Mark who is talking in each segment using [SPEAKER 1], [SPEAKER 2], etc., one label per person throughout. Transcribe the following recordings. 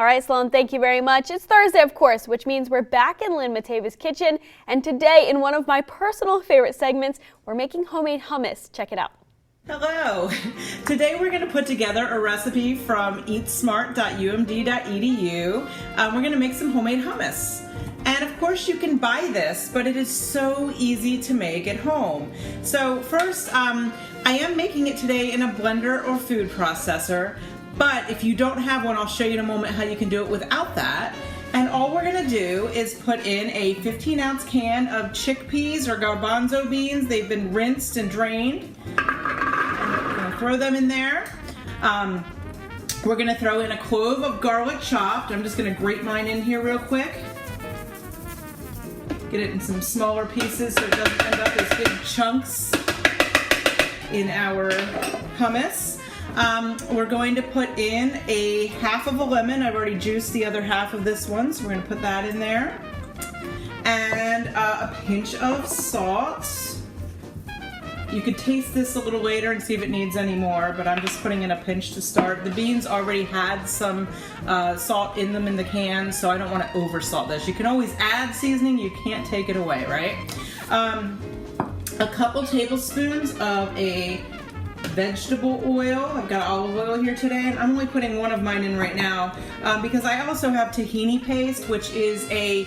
[SPEAKER 1] All right, Sloan, thank you very much. It's Thursday, of course, which means we're back in Lynn Matava's kitchen. And today, in one of my personal favorite segments, we're making homemade hummus. Check it out.
[SPEAKER 2] Hello! Today we're going to put together a recipe from eatsmart.umd.edu. We're going to make some homemade hummus. And of course you can buy this, but it is so easy to make at home. So first, I am making it today in a blender or food processor. But if you don't have one, I'll show you in a moment how you can do it without that. And all we're gonna do is put in a 15-ounce can of chickpeas or garbanzo beans. They've been rinsed and drained. And we're gonna throw them in there. We're gonna throw in a clove of garlic chopped. I'm just gonna grate mine in here real quick. Get it in some smaller pieces so it doesn't end up as big chunks in our hummus. We're going to put in a half of a lemon. I've already juiced the other half of this one, so we're going to put that in there. And a pinch of salt. You could taste this a little later and see if it needs any more, but I'm just putting in a pinch to start. The beans already had some salt in them in the can, so I don't want to over salt this. You can always add seasoning, you can't take it away, right? A couple tablespoons of a vegetable oil. I've got olive oil here today, and I'm only putting one of mine in right now because I also have tahini paste, which is a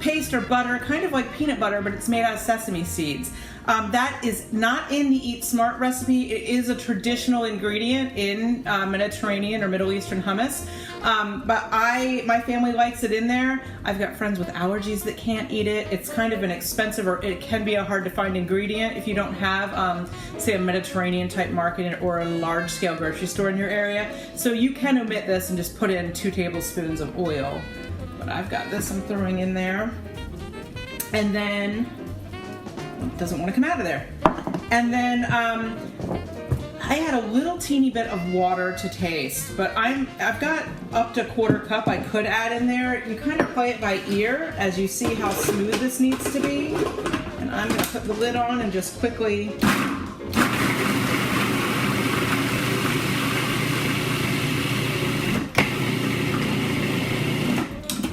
[SPEAKER 2] paste or butter, kind of like peanut butter, but it's made out of sesame seeds. That is not in the Eat Smart recipe. It is a traditional ingredient in Mediterranean or Middle Eastern hummus, but my family likes it in there. I've got friends with allergies that can't eat it. It's kind of an expensive, or it can be a hard to find ingredient if you don't have, say, a Mediterranean type market or a large scale grocery store in your area. So you can omit this and just put in 2 tablespoons of oil. But I've got this I'm throwing in there. And then, it doesn't want to come out of there. And then I had a little teeny bit of water to taste, but I've got up to 1/4 cup I could add in there. You kind of play it by ear as you see how smooth this needs to be. And I'm going to put the lid on and just quickly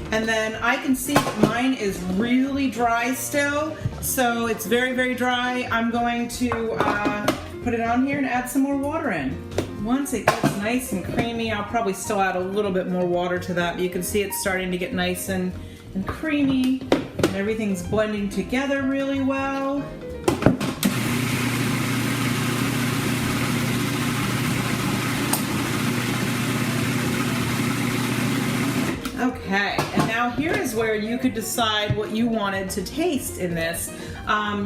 [SPEAKER 2] and then I can see that mine is really dry still, so it's very, very dry. I'm going to put it on here and add some more water in. Once it gets nice and creamy, I'll probably still add a little bit more water to that, but you can see it's starting to get nice and creamy, and everything's blending together really well. Okay, and now here is where you could decide what you wanted to taste in this.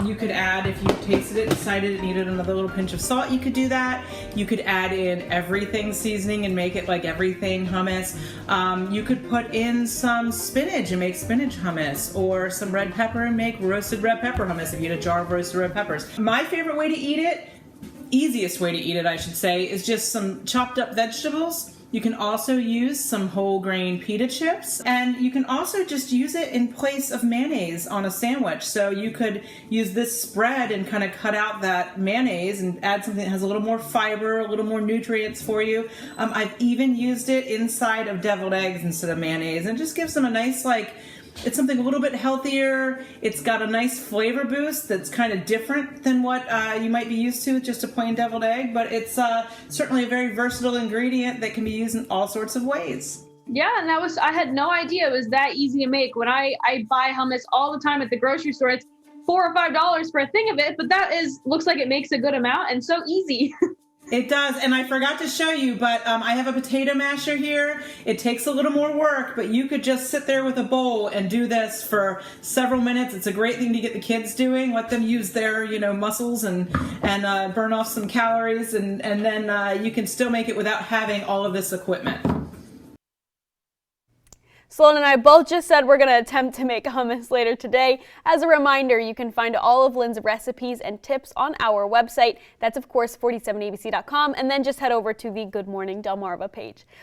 [SPEAKER 2] You could add, if you tasted it, decided it needed another little pinch of salt, you could do that. You could add in everything seasoning and make it like everything hummus. You could put in some spinach and make spinach hummus, or some red pepper and make roasted red pepper hummus if you had a jar of roasted red peppers. My favorite way to eat it, easiest way to eat it I should say, is just some chopped up vegetables. You can also use some whole grain pita chips, and you can also just use it in place of mayonnaise on a sandwich. So you could use this spread and kind of cut out that mayonnaise and add something that has a little more fiber, a little more nutrients for you. I've even used it inside of deviled eggs instead of mayonnaise, and it just gives them a nice, it's something a little bit healthier. It's got a nice flavor boost that's kind of different than what you might be used to with just a plain deviled egg, but it's certainly a very versatile ingredient that can be used in all sorts of ways.
[SPEAKER 3] Yeah, and I had no idea it was that easy to make. When I buy hummus all the time at the grocery store, it's $4 or $5 for a thing of it, but looks like it makes a good amount and so easy.
[SPEAKER 2] It does, and I forgot to show you, but I have a potato masher here. It takes a little more work, but you could just sit there with a bowl and do this for several minutes. It's a great thing to get the kids doing. Let them use their, muscles and burn off some calories, and then you can still make it without having all of this equipment.
[SPEAKER 1] Sloan and I both just said we're going to attempt to make hummus later today. As a reminder, you can find all of Lynn's recipes and tips on our website. That's, of course, 47abc.com, and then just head over to the Good Morning Delmarva page.